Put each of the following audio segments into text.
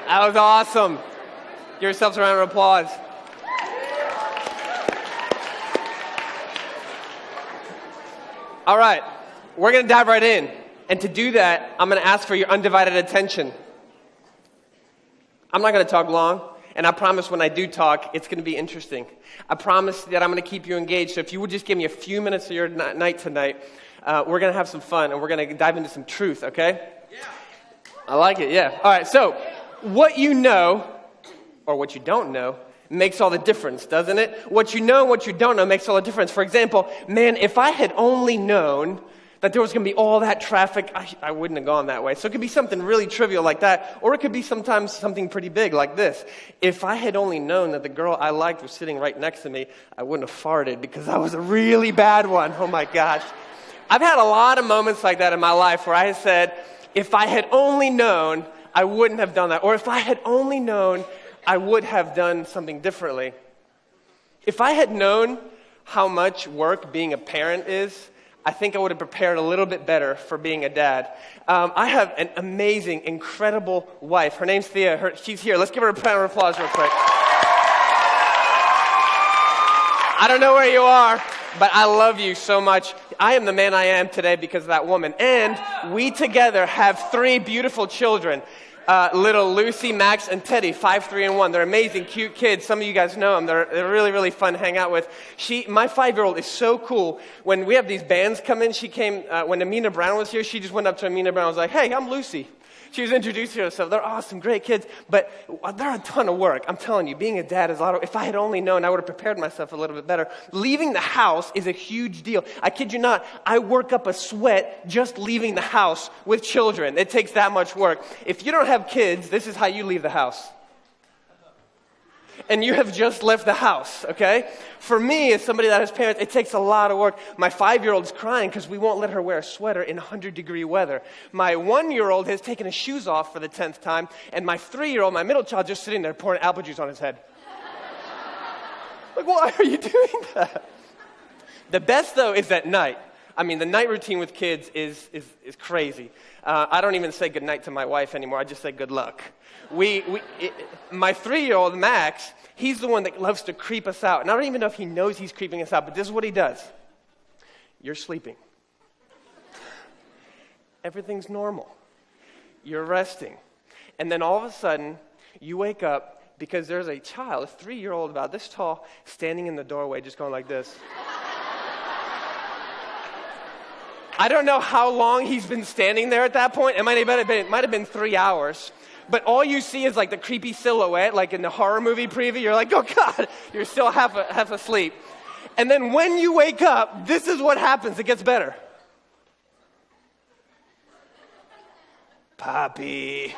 That was awesome. Give yourselves a round of applause. All right, we're going to dive right in. And to do that, I'm going to ask for your undivided attention. I'm not going to talk long, and I promise when I do talk, it's going to be interesting. I promise that I'm going to keep you engaged, so if you would just give me a few minutes of your night tonight, we're going to have some fun, and we're going to dive into some truth, okay? Yeah. I like it, yeah. All right, so what you know, or what you don't know, makes all the difference, doesn't it? What you know and what you don't know makes all the difference. For example, man, if I had only known that there was going to be all that traffic, I wouldn't have gone that way. So it could be something really trivial like that, or it could be sometimes something pretty big like this. If I had only known that the girl I liked was sitting right next to me, I wouldn't have farted because that was a really bad one. Oh my gosh. I've had a lot of moments like that in my life where I said, if I had only known, I wouldn't have done that. Or if I had only known, I would have done something differently. If I had known how much work being a parent is, I think I would have prepared a little bit better for being a dad. I have an amazing, incredible wife. Her name's Thea. She's here. Let's give her a round of applause real quick. I don't know where you are, but I love you so much. I am the man I am today because of that woman. And we together have 3 beautiful children. Little Lucy, Max, and Teddy, 5, 3, and 1. They're amazing, cute kids. Some of you guys know them. They're really, really fun to hang out with. My 5-year-old is so cool. When we have these bands come in, she came, when Amina Brown was here, she just went up to Amina Brown and was like, hey, I'm Lucy. She was introducing herself. They're awesome, great kids, but they're a ton of work. I'm telling you, being a dad is a lot of, if I had only known, I would have prepared myself a little bit better. Leaving the house is a huge deal. I kid you not, I work up a sweat just leaving the house with children. It takes that much work. If you don't have kids, this is how you leave the house. And you have just left the house, okay? For me, as somebody that has parents, it takes a lot of work. My 5-year-old's crying because we won't let her wear a sweater in 100-degree weather. My 1-year-old has taken his shoes off for the 10th time, and my 3-year-old, my middle child, just sitting there pouring apple juice on his head. Like, why are you doing that? The best, though, is at night. I mean, the night routine with kids is crazy. I don't even say goodnight to my wife anymore. I just say good luck. My 3-year-old, Max, he's the one that loves to creep us out. And I don't even know if he knows he's creeping us out, but this is what he does. You're sleeping. Everything's normal. You're resting. And then all of a sudden, you wake up because there's a child, a 3-year-old about this tall, standing in the doorway just going like this. I don't know how long he's been standing there at that point. It might have been 3 hours. But all you see is like the creepy silhouette, like in the horror movie preview. You're like, oh God, you're still half asleep. And then when you wake up, this is what happens. It gets better. Papi.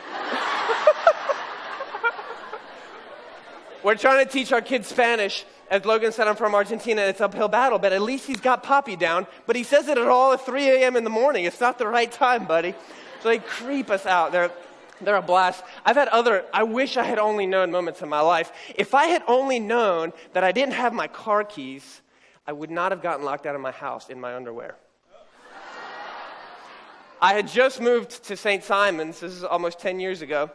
We're trying to teach our kids Spanish. As Logan said, I'm from Argentina, it's an uphill battle, but at least he's got Papi down. But he says it at 3 a.m. in the morning. It's not the right time, buddy. So they creep us out. They're a blast. I've had I wish I had only known moments in my life. If I had only known that I didn't have my car keys, I would not have gotten locked out of my house in my underwear. I had just moved to St. Simon's. This is almost 10 years ago.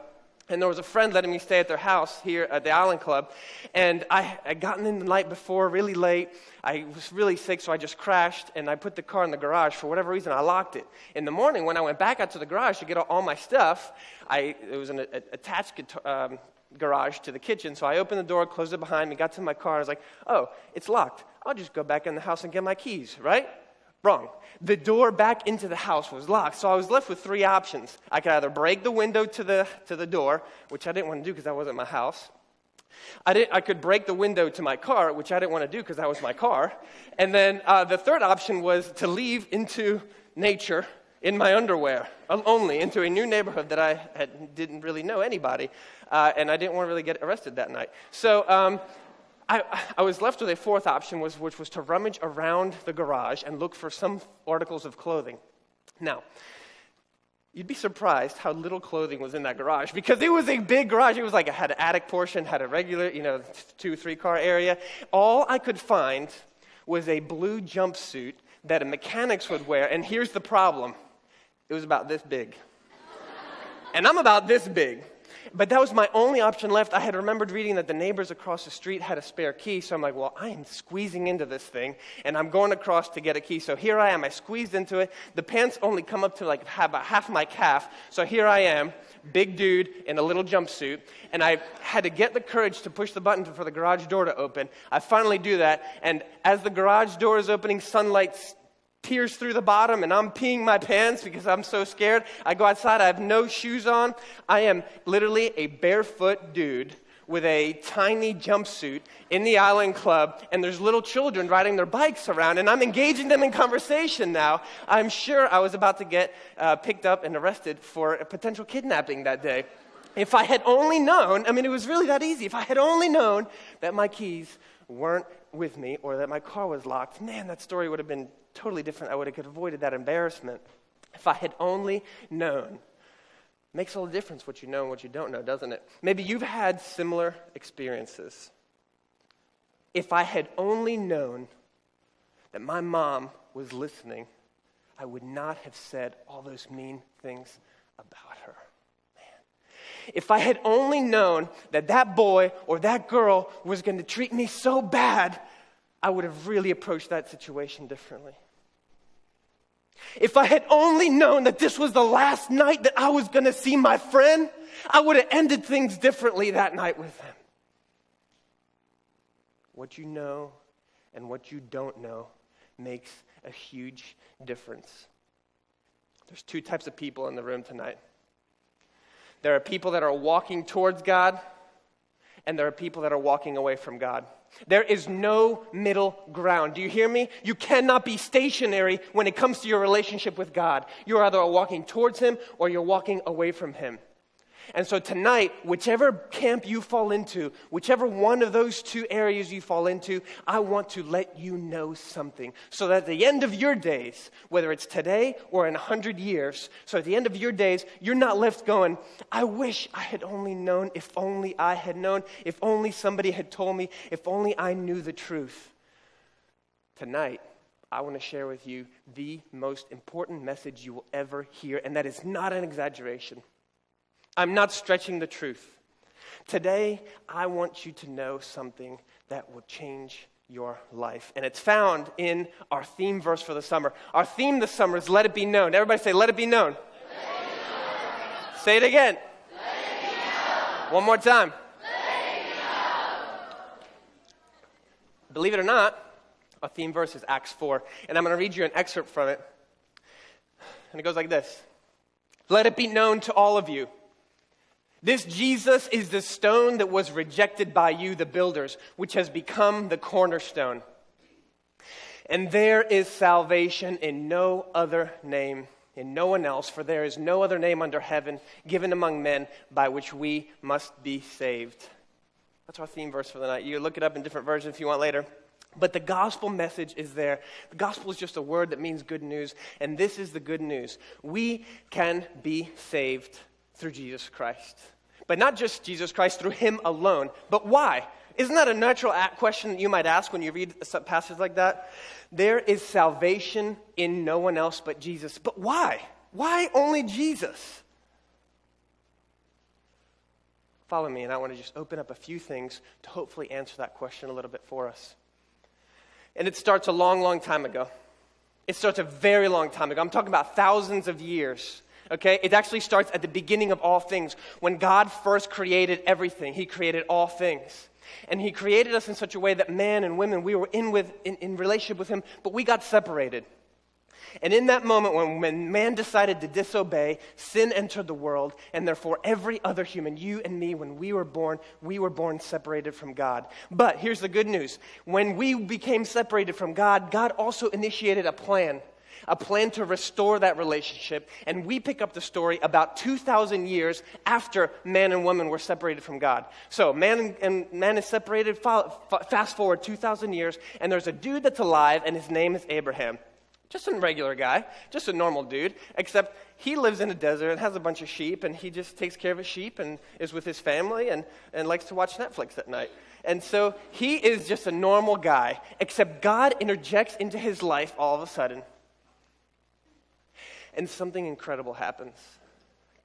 And there was a friend letting me stay at their house here at the Island Club. And I had gotten in the night before, really late. I was really sick, so I just crashed. And I put the car in the garage. For whatever reason, I locked it. In the morning, when I went back out to the garage to get all my stuff, it was an attached garage to the kitchen. So I opened the door, closed it behind me, got to my car. I was like, oh, it's locked. I'll just go back in the house and get my keys, right? Wrong. The door back into the house was locked, so I was left with 3 options. I could either break the window to the door, which I didn't want to do because that wasn't my house. I could break the window to my car, which I didn't want to do because that was my car. And then the third option was to leave into nature in my underwear, only into a new neighborhood that I didn't really know anybody, and I didn't want to really get arrested that night. So I was left with a fourth option, which was to rummage around the garage and look for some articles of clothing. Now, you'd be surprised how little clothing was in that garage because it was a big garage. It was like it had an attic portion, had a regular, 2-3 car area. All I could find was a blue jumpsuit that a mechanics would wear, and here's the problem. It was about this big. And I'm about this big. But that was my only option left. I had remembered reading that the neighbors across the street had a spare key. So I'm like, well, I am squeezing into this thing, and I'm going across to get a key. So here I am. I squeezed into it. The pants only come up to like about half my calf. So here I am, big dude in a little jumpsuit, and I had to get the courage to push the button for the garage door to open. I finally do that, and as the garage door is opening, sunlight tears through the bottom, and I'm peeing my pants because I'm so scared. I go outside. I have no shoes on. I am literally a barefoot dude with a tiny jumpsuit in the Island Club, and there's little children riding their bikes around, and I'm engaging them in conversation now. I'm sure I was about to get picked up and arrested for a potential kidnapping that day. If I had only known, it was really that easy. If I had only known that my keys weren't with me or that my car was locked, man, that story would have been totally different. I would have avoided that embarrassment. If I had only known. Makes all the difference what you know and what you don't know, doesn't it? Maybe you've had similar experiences. If I had only known that my mom was listening, I would not have said all those mean things about her. Man. If I had only known that that boy or that girl was going to treat me so bad, I would have really approached that situation differently. If I had only known that this was the last night that I was going to see my friend, I would have ended things differently that night with him. What you know and what you don't know makes a huge difference. There's two types of people in the room tonight. There are people that are walking towards God, and there are people that are walking away from God. There is no middle ground. Do you hear me? You cannot be stationary when it comes to your relationship with God. You're either walking towards Him or you're walking away from Him. And so tonight, whichever camp you fall into, whichever one of those two areas you fall into, I want to let you know something. So that at the end of your days, whether it's today or in 100 years, so at the end of your days, you're not left going, I wish I had only known, if only I had known, if only somebody had told me, if only I knew the truth. Tonight, I want to share with you the most important message you will ever hear, and that is not an exaggeration. I'm not stretching the truth. Today, I want you to know something that will change your life. And it's found in our theme verse for the summer. Our theme this summer is let it be known. Everybody say, let it be known. Let it be known. Say it again. Let it be known. One more time. Let it be known. Believe it or not, our theme verse is Acts 4. And I'm going to read you an excerpt from it. And it goes like this. Let it be known to all of you. This Jesus is the stone that was rejected by you, the builders, which has become the cornerstone. And there is salvation in no other name, in no one else, for there is no other name under heaven given among men by which we must be saved. That's our theme verse for the night. You can look it up in different versions if you want later. But the gospel message is there. The gospel is just a word that means good news, and this is the good news. We can be saved through Jesus Christ. But not just Jesus Christ, through Him alone. But why? Isn't that a natural question that you might ask when you read a passage like that? There is salvation in no one else but Jesus. But why? Why only Jesus? Follow me, and I want to just open up a few things to hopefully answer that question a little bit for us. And it starts a long, long time ago. It starts a very long time ago. I'm talking about thousands of years. Okay, it actually starts at the beginning of all things. When God first created everything, He created all things. And He created us in such a way that man and women, we were in relationship with Him, but we got separated. And in that moment when man decided to disobey, sin entered the world, and therefore every other human, you and me, when we were born separated from God. But here's the good news. When we became separated from God, God also initiated a plan to restore that relationship. And we pick up the story about 2,000 years after man and woman were separated from God. So man is separated, fast forward 2,000 years, and there's a dude that's alive, and his name is Abraham. Just a regular guy, just a normal dude, except he lives in a desert and has a bunch of sheep, and he just takes care of his sheep and is with his family and likes to watch Netflix at night. And so he is just a normal guy, except God interjects into his life all of a sudden. And something incredible happens.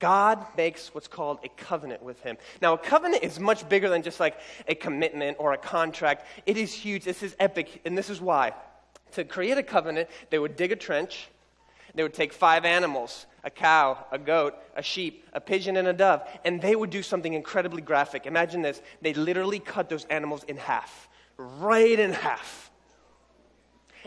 God makes what's called a covenant with him. Now, a covenant is much bigger than just like a commitment or a contract. It is huge. This is epic, and this is why. To create a covenant, they would dig a trench. They would take 5 animals, a cow, a goat, a sheep, a pigeon, and a dove, and they would do something incredibly graphic. Imagine this. They literally cut those animals in half, right in half.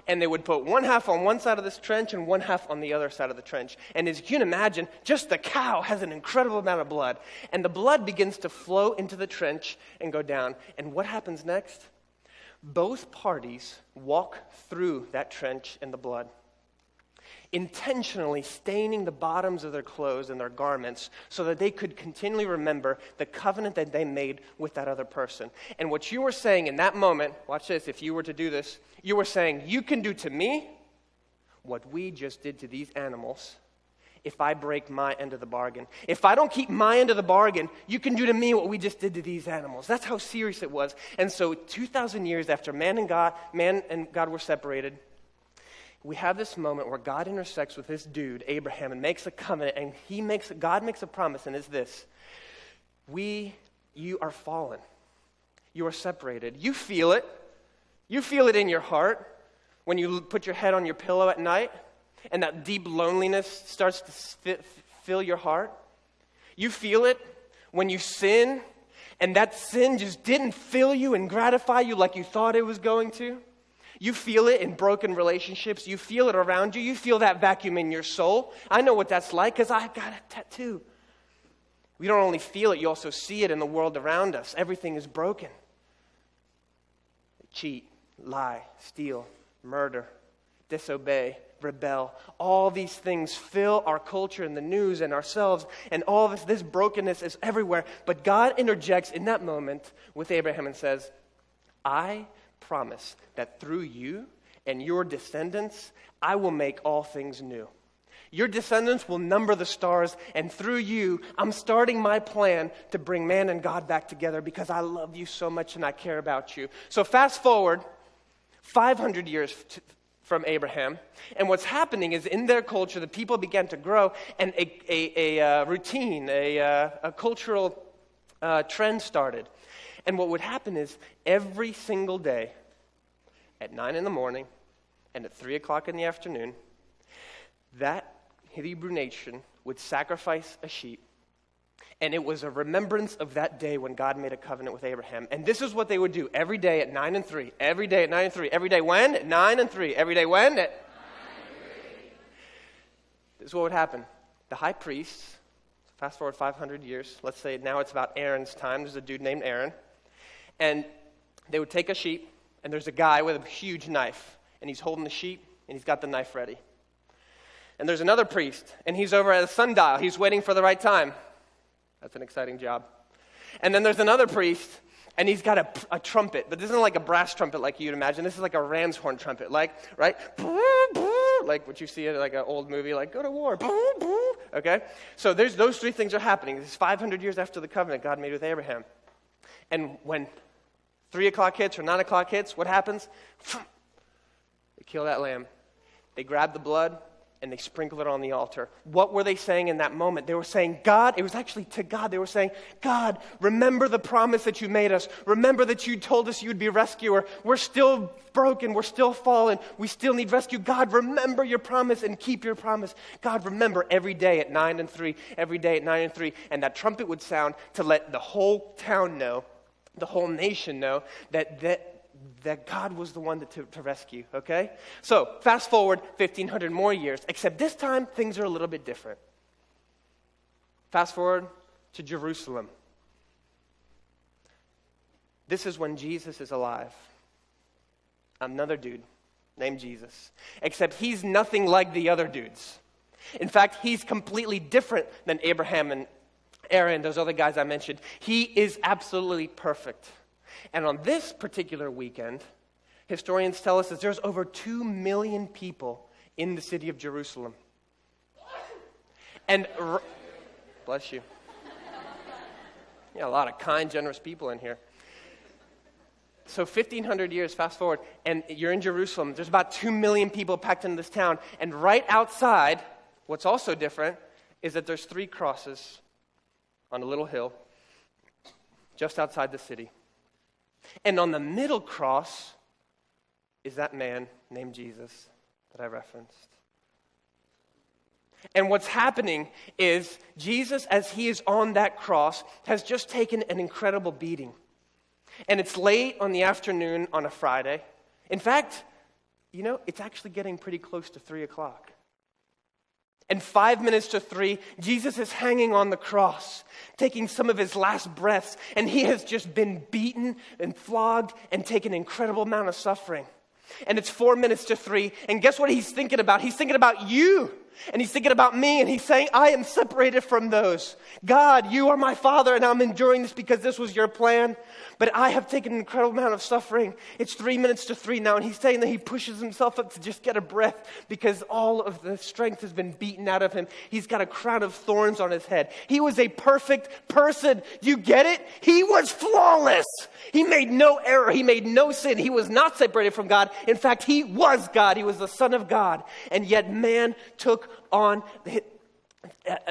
And they would put one half on one side of this trench and one half on the other side of the trench. And as you can imagine, just the cow has an incredible amount of blood. And the blood begins to flow into the trench and go down. And what happens next? Both parties walk through that trench in the blood, intentionally staining the bottoms of their clothes and their garments so that they could continually remember the covenant that they made with that other person. And what you were saying in that moment, watch this, if you were to do this, you were saying, you can do to me what we just did to these animals if I break my end of the bargain. If I don't keep my end of the bargain, you can do to me what we just did to these animals. That's how serious it was. And so 2,000 years after man and God were separated, we have this moment where God intersects with this dude, Abraham, and makes a covenant, and God makes a promise, and it's this. You are fallen. You are separated. You feel it. You feel it in your heart when you put your head on your pillow at night, and that deep loneliness starts to fill your heart. You feel it when you sin, and that sin just didn't fill you and gratify you like you thought it was going to. You feel it in broken relationships. You feel it around you. You feel that vacuum in your soul. I know what that's like because I got a tattoo. We don't only feel it, you also see it in the world around us. Everything is broken. Cheat, lie, steal, murder, disobey, rebel. All these things fill our culture and the news and ourselves, and all this brokenness is everywhere. But God interjects in that moment with Abraham and says, I promise that through you and your descendants, I will make all things new. Your descendants will number the stars, and through you, I'm starting my plan to bring man and God back together because I love you so much and I care about you. So fast forward 500 years from Abraham, and what's happening is in their culture, the people began to grow, and a routine, a cultural trend started. And what would happen is every single day at 9 in the morning and at 3 o'clock in the afternoon, that Hebrew nation would sacrifice a sheep. And it was a remembrance of that day when God made a covenant with Abraham. And this is what they would do every day at 9 and 3. Every day at 9 and 3. Every day when? At 9 and 3. Every day when? At 9 and 3. This is what would happen. The high priest, fast forward 500 years, let's say now it's about Aaron's time. There's a dude named Aaron. And they would take a sheep, and there's a guy with a huge knife. And he's holding the sheep, and he's got the knife ready. And there's another priest, and he's over at a sundial. He's waiting for the right time. That's an exciting job. And then there's another priest, and he's got a trumpet. But this isn't like a brass trumpet like you'd imagine. This is like a ram's horn trumpet, like, right? Like what you see in like an old movie, like, go to war. Okay? So those three things are happening. This is 500 years after the covenant God made with Abraham. And when 3 o'clock hits or 9 o'clock hits, what happens? They kill that lamb. They grab the blood, and they sprinkle it on the altar. What were they saying in that moment? They were saying, God, it was actually to God. They were saying, God, remember the promise that you made us. Remember that you told us you would be a rescuer. We're still broken. We're still fallen. We still need rescue. God, remember your promise and keep your promise. God, remember every day at 9 and 3, every day at 9 and 3. And that trumpet would sound to let the whole town know, the whole nation know that God was the one to rescue, okay? So, fast forward 1,500 more years, except this time, things are a little bit different. Fast forward to Jerusalem. This is when Jesus is alive. Another dude named Jesus. Except he's nothing like the other dudes. In fact, he's completely different than Abraham and Aaron, those other guys I mentioned. He is absolutely perfect. And on this particular weekend, historians tell us that there's over 2 million people in the city of Jerusalem. And, bless you. Yeah, a lot of kind, generous people in here. So 1,500 years, fast forward, and you're in Jerusalem. There's about 2 million people packed into this town. And right outside, what's also different is that there's 3 crosses on a little hill just outside the city. And on the middle cross is that man named Jesus that I referenced. And what's happening is Jesus, as he is on that cross, has just taken an incredible beating. And it's late on the afternoon on a Friday. In fact, it's actually getting pretty close to 3 o'clock. And 5 minutes to 3, Jesus is hanging on the cross, taking some of his last breaths, and he has just been beaten and flogged and taken an incredible amount of suffering. And it's 4 minutes to 3, and guess what he's thinking about? He's thinking about you, and he's thinking about me, and he's saying, I am separated from those. God, you are my Father, and I'm enduring this because this was your plan, but I have taken an incredible amount of suffering. It's 3 minutes to 3 now, and he's saying that he pushes himself up to just get a breath because all of the strength has been beaten out of him. He's got a crown of thorns on his head. He was a perfect person. You get it? He was flawless. He made no error. He made no sin. He was not separated from God. In fact, he was God. He was the Son of God. And yet man took on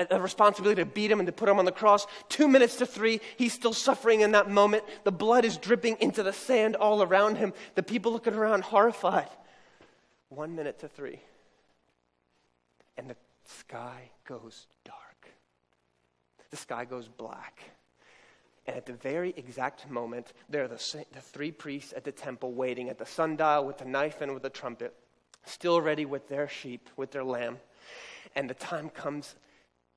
a responsibility to beat him and to put him on the cross. 2 minutes to 3, he's still suffering in that moment. The blood is dripping into the sand all around him. The people looking around horrified. 1 minute to 3. And the sky goes dark. The sky goes black. And at the very exact moment, there are the 3 priests at the temple waiting at the sundial with the knife and with the trumpet, still ready with their sheep, with their lamb. And the time comes,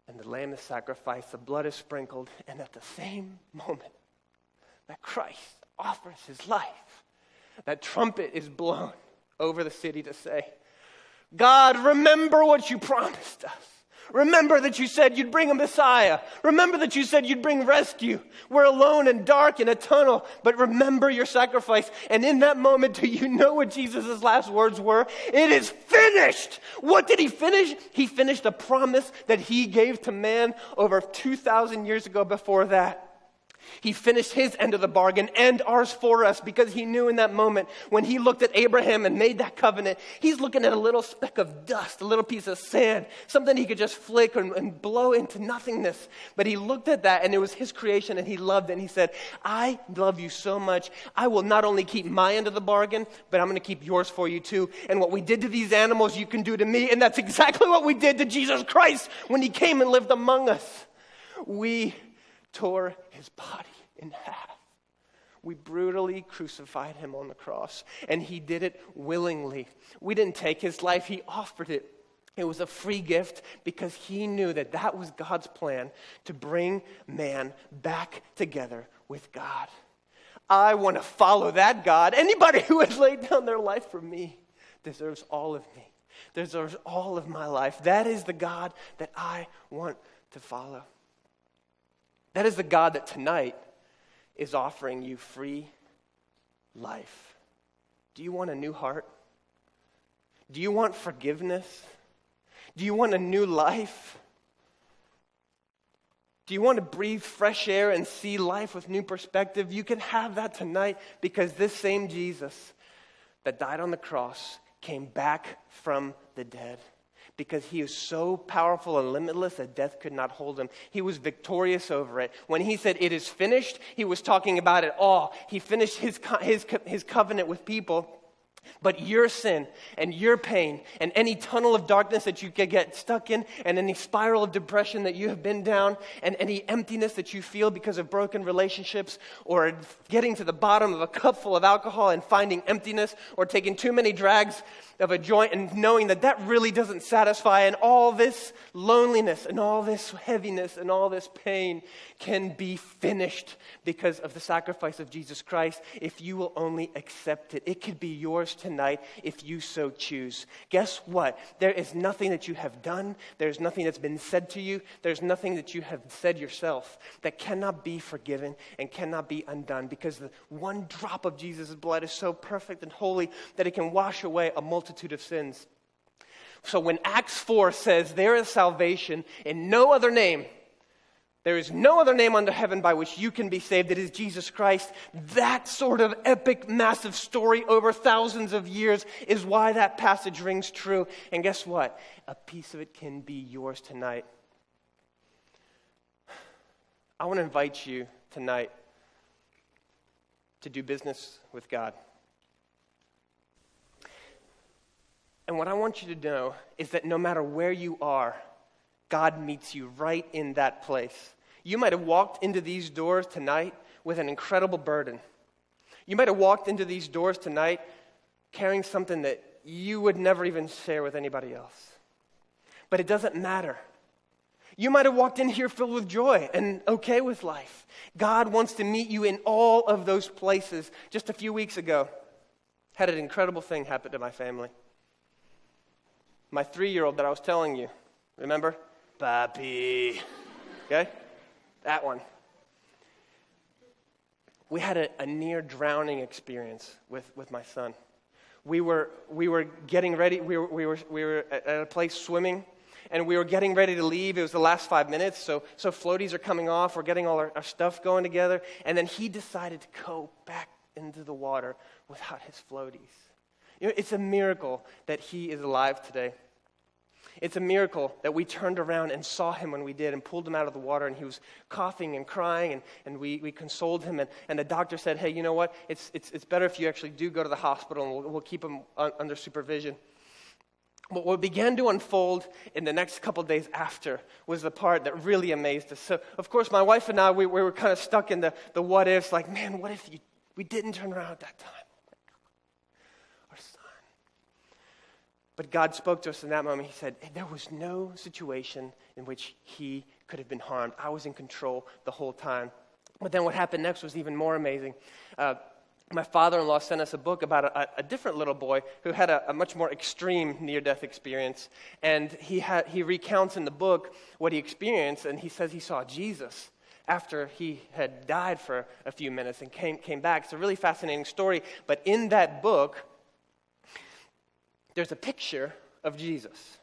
and the lamb is sacrificed, the blood is sprinkled, and at the same moment that Christ offers his life, that trumpet is blown over the city to say, God, remember what you promised us. Remember that you said you'd bring a Messiah. Remember that you said you'd bring rescue. We're alone and dark in a tunnel, but remember your sacrifice. And in that moment, do you know what Jesus' last words were? It is finished. What did he finish? He finished a promise that he gave to man over 2,000 years ago before that. He finished his end of the bargain and ours for us because he knew in that moment when he looked at Abraham and made that covenant, he's looking at a little speck of dust, a little piece of sand, something he could just flick and blow into nothingness. But he looked at that and it was his creation and he loved it. And he said, I love you so much. I will not only keep my end of the bargain, but I'm going to keep yours for you too. And what we did to these animals, you can do to me. And that's exactly what we did to Jesus Christ when he came and lived among us. We tore his body in half. We brutally crucified him on the cross, and he did it willingly. We didn't take his life, he offered it. It was a free gift because he knew that that was God's plan to bring man back together with God. I want to follow that God. Anybody who would lay down their life for me deserves all of me, deserves all of my life. That is the God that I want to follow. That is the God that tonight is offering you free life. Do you want a new heart? Do you want forgiveness? Do you want a new life? Do you want to breathe fresh air and see life with new perspective? You can have that tonight because this same Jesus that died on the cross came back from the dead. Because he is so powerful and limitless that death could not hold him. He was victorious over it. When he said, it is finished, he was talking about it all. He finished his covenant with people. But your sin and your pain and any tunnel of darkness that you could get stuck in and any spiral of depression that you have been down and any emptiness that you feel because of broken relationships or getting to the bottom of a cup full of alcohol and finding emptiness or taking too many drags of a joint and knowing that that really doesn't satisfy and all this loneliness and all this heaviness and all this pain can be finished because of the sacrifice of Jesus Christ if you will only accept it. It could be yours tonight if you so choose. Guess what? There is nothing that you have done. There's nothing that's been said to you. There's nothing that you have said yourself that cannot be forgiven and cannot be undone because the one drop of Jesus' blood is so perfect and holy that it can wash away a multitude of sins. So when Acts 4 says there is salvation in no other name, there is no other name under heaven by which you can be saved. It is Jesus Christ. That sort of epic, massive story over thousands of years is why that passage rings true. And guess what? A piece of it can be yours tonight I want to invite you tonight to do business with God. And what I want you to know is that no matter where you are, God meets you right in that place. You might have walked into these doors tonight with an incredible burden. You might have walked into these doors tonight carrying something that you would never even share with anybody else. But it doesn't matter. You might have walked in here filled with joy and okay with life. God wants to meet you in all of those places. Just a few weeks ago, had an incredible thing happen to my family. My 3-year-old that I was telling you, remember? Papi. Okay? That one. We had a near drowning experience with my son. We were getting ready. We were at a place swimming, and we were getting ready to leave. It was the last 5 minutes, so floaties are coming off. We're getting all our stuff going together, and then he decided to go back into the water without his floaties. You know, it's a miracle that he is alive today. It's a miracle that we turned around and saw him when we did and pulled him out of the water, and he was coughing and crying, and we consoled him, and the doctor said, hey, you know what? It's better if you actually do go to the hospital, and we'll keep him under supervision. But what began to unfold in the next couple of days after was the part that really amazed us. So, of course, my wife and I, we were kind of stuck in the what ifs, like, man, what if we didn't turn around at that time? Our son. But God spoke to us in that moment. He said, hey, there was no situation in which he could have been harmed. I was in control the whole time. But then what happened next was even more amazing. My father-in-law sent us a book about a different little boy who had a much more extreme near-death experience. And he recounts in the book what he experienced, and he says he saw Jesus after he had died for a few minutes and came back. It's a really fascinating story. But in that book, there's a picture of Jesus.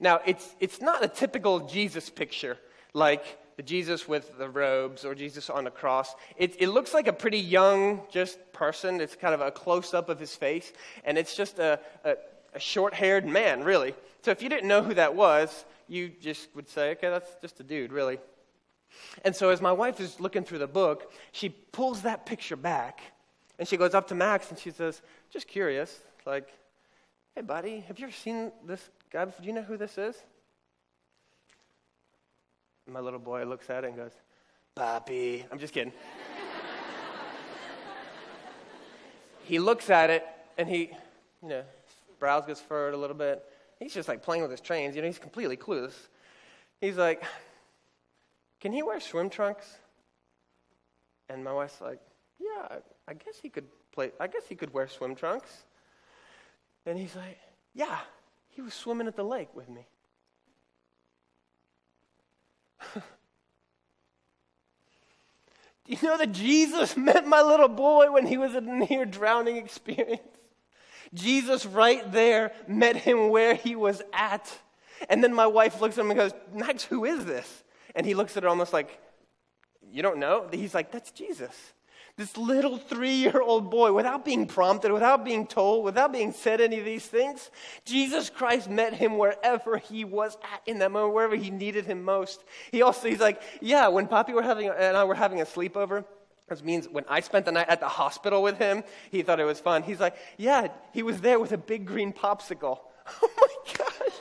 Now, it's not a typical Jesus picture, like the Jesus with the robes or Jesus on the cross. It looks like a pretty young just person. It's kind of a close-up of his face, and it's just a short-haired man, really. So if you didn't know who that was, you just would say, okay, that's just a dude, really. And so as my wife is looking through the book, she pulls that picture back, and she goes up to Max, and she says, just curious, like, hey, buddy, have you ever seen this guy before? Do you know who this is? My little boy looks at it and goes, Papi. I'm just kidding. He looks at it, and his brows gets furrowed a little bit. He's just like playing with his trains. He's completely clueless. He's like, can he wear swim trunks? And my wife's like, yeah, I guess he could wear swim trunks. And he's like, yeah, he was swimming at the lake with me. Do you know that Jesus met my little boy when he was in a near drowning experience? Jesus right there met him where he was at. And then my wife looks at him and goes, Max, who is this? And he looks at her almost like, you don't know? He's like, that's Jesus. This little 3-year-old boy, without being prompted, without being told, without being said any of these things, Jesus Christ met him wherever he was at in that moment, wherever he needed him most. He's like, yeah, when Papi and I were having a sleepover, which means when I spent the night at the hospital with him, he thought it was fun. He's like, yeah, he was there with a big green popsicle. Oh my gosh.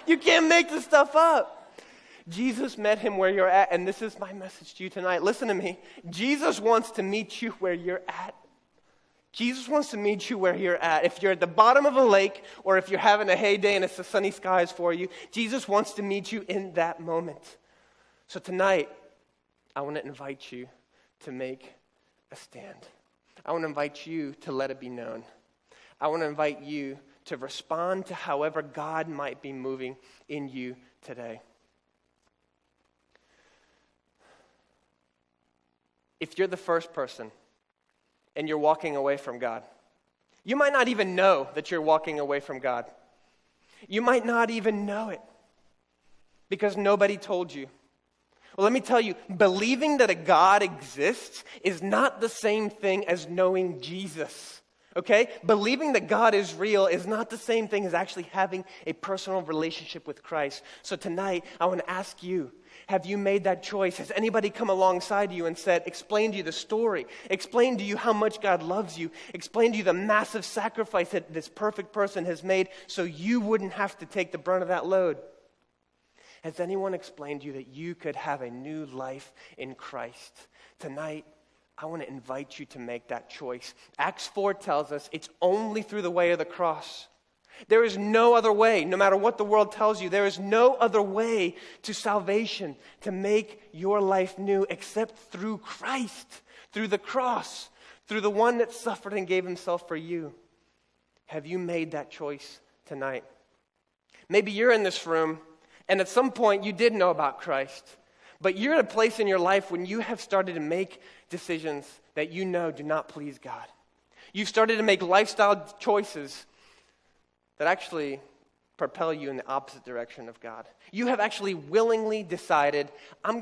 You can't make this stuff up. Jesus met him where you're at, and this is my message to you tonight. Listen to me. Jesus wants to meet you where you're at. Jesus wants to meet you where you're at. If you're at the bottom of a lake, or if you're having a heyday and it's the sunny skies for you, Jesus wants to meet you in that moment. So tonight, I want to invite you to make a stand. I want to invite you to let it be known. I want to invite you to respond to however God might be moving in you today. If you're the first person and you're walking away from God, you might not even know that you're walking away from God. You might not even know it because nobody told you. Well, let me tell you, believing that a God exists is not the same thing as knowing Jesus. Okay? Believing that God is real is not the same thing as actually having a personal relationship with Christ. So tonight, I want to ask you, have you made that choice? Has anybody come alongside you and said, explain to you the story, explain to you how much God loves you, explain to you the massive sacrifice that this perfect person has made so you wouldn't have to take the brunt of that load? Has anyone explained to you that you could have a new life in Christ? Tonight, I want to invite you to make that choice. Acts 4 tells us it's only through the way of the cross. There is no other way, no matter what the world tells you, there is no other way to salvation, to make your life new, except through Christ, through the cross, through the one that suffered and gave himself for you. Have you made that choice tonight? Maybe you're in this room, and at some point you did know about Christ, but you're at a place in your life when you have started to make decisions that you know do not please God. You've started to make lifestyle choices that actually propel you in the opposite direction of God. You have actually willingly decided, I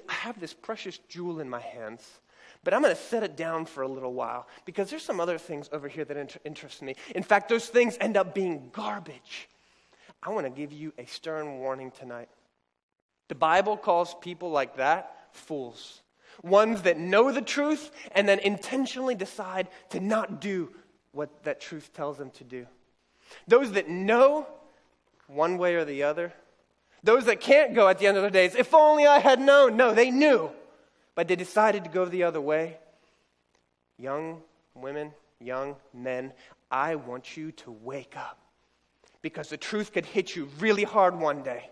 have this precious jewel in my hands, but I'm going to set it down for a little while because there's some other things over here that interest me. In fact, those things end up being garbage. I want to give you a stern warning tonight. The Bible calls people like that fools. Ones that know the truth and then intentionally decide to not do what that truth tells them to do. Those that know one way or the other. Those that can't go at the end of their days. If only I had known. No, they knew. But they decided to go the other way. Young women, young men, I want you to wake up. Because the truth could hit you really hard one day.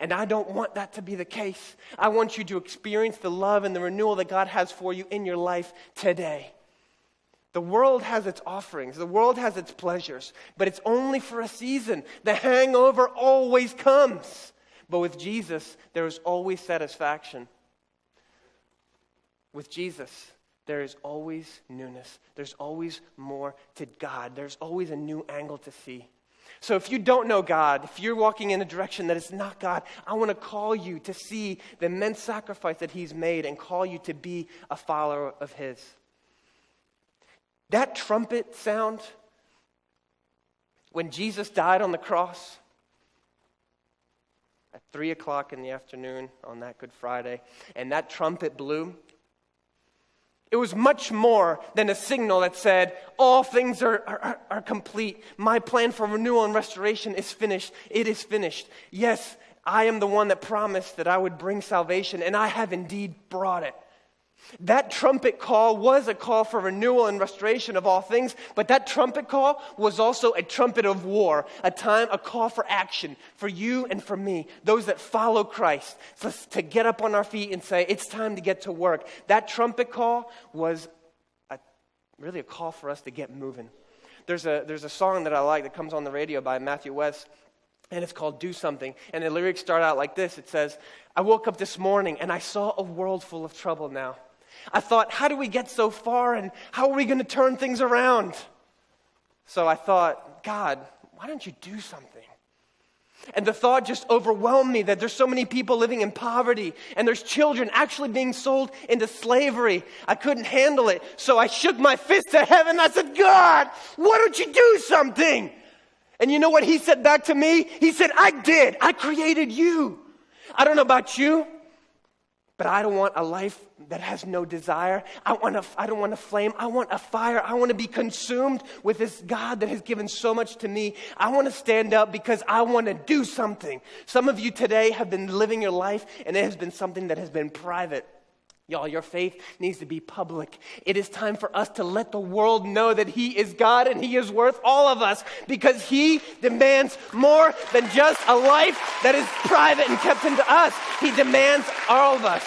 And I don't want that to be the case. I want you to experience the love and the renewal that God has for you in your life today. The world has its offerings. The world has its pleasures. But it's only for a season. The hangover always comes. But with Jesus, there is always satisfaction. With Jesus, there is always newness. There's always more to God. There's always a new angle to see. So if you don't know God, if you're walking in a direction that is not God, I want to call you to see the immense sacrifice that he's made and call you to be a follower of his. That trumpet sound, when Jesus died on the cross at 3 o'clock in the afternoon on that Good Friday, and that trumpet blew, it was much more than a signal that said, all things are complete. My plan for renewal and restoration is finished. It is finished. Yes, I am the one that promised that I would bring salvation, and I have indeed brought it. That trumpet call was a call for renewal and restoration of all things, but that trumpet call was also a trumpet of war, a call for action for you and for me, those that follow Christ, to get up on our feet and say, it's time to get to work. That trumpet call was really a call for us to get moving. There's a song that I like that comes on the radio by Matthew West, and it's called Do Something. And the lyrics start out like this. It says, I woke up this morning and I saw a world full of trouble now. I thought, how do we get so far and how are we going to turn things around? So I thought, God, why don't you do something? And the thought just overwhelmed me that there's so many people living in poverty and there's children actually being sold into slavery. I couldn't handle it. So I shook my fist to heaven. I said, God, why don't you do something? And you know what he said back to me? He said, I did. I created you. I don't know about you, but I don't want a life that has no desire. I don't want a flame. I want a fire. I want to be consumed with this God that has given so much to me. I want to stand up because I want to do something. Some of you today have been living your life and it has been something that has been private. Y'all, your faith needs to be public. It is time for us to let the world know that he is God and he is worth all of us because he demands more than just a life that is private and kept into us. He demands all of us.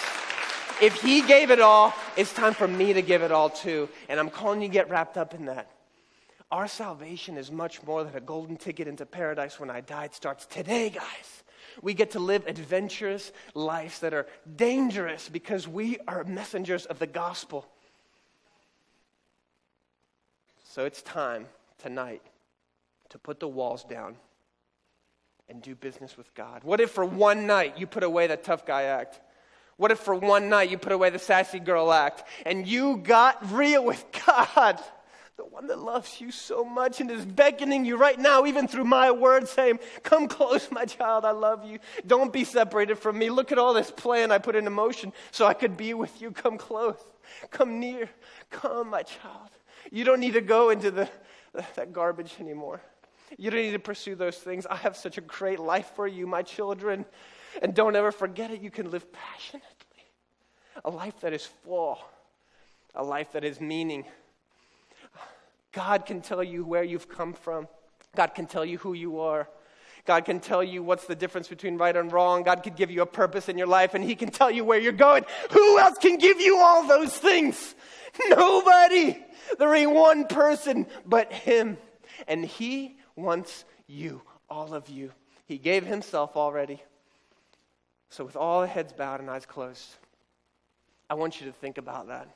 If he gave it all, it's time for me to give it all too. And I'm calling you to get wrapped up in that. Our salvation is much more than a golden ticket into paradise when I die. It starts today, guys. We get to live adventurous lives that are dangerous because we are messengers of the gospel. So it's time tonight to put the walls down and do business with God. What if for one night you put away that tough guy act? What if for one night you put away the sassy girl act and you got real with God? The one that loves you so much and is beckoning you right now, even through my words, saying, come close, my child, I love you. Don't be separated from me. Look at all this plan I put into motion so I could be with you. Come close. Come near. Come, my child. You don't need to go into that garbage anymore. You don't need to pursue those things. I have such a great life for you, my children. And don't ever forget it. You can live passionately. A life that is full. A life that is meaning. God can tell you where you've come from. God can tell you who you are. God can tell you what's the difference between right and wrong. God could give you a purpose in your life, and he can tell you where you're going. Who else can give you all those things? Nobody. There ain't one person but him. And he wants you, all of you. He gave himself already. So with all heads bowed and eyes closed, I want you to think about that.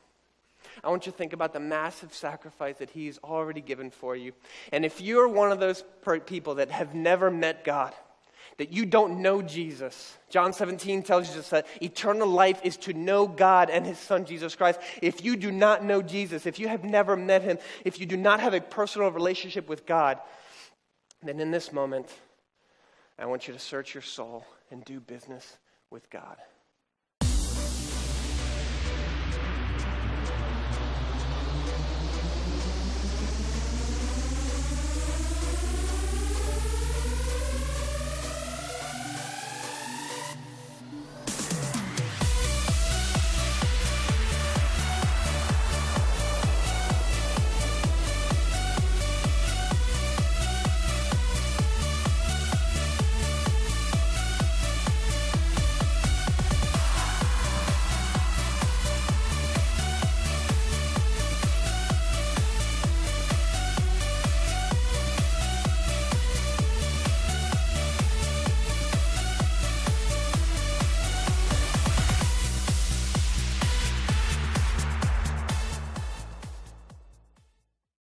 I want you to think about the massive sacrifice that he's already given for you. And if you're one of those people that have never met God, that you don't know Jesus, John 17 tells us that eternal life is to know God and his son Jesus Christ. If you do not know Jesus, if you have never met him, if you do not have a personal relationship with God, then in this moment, I want you to search your soul and do business with God.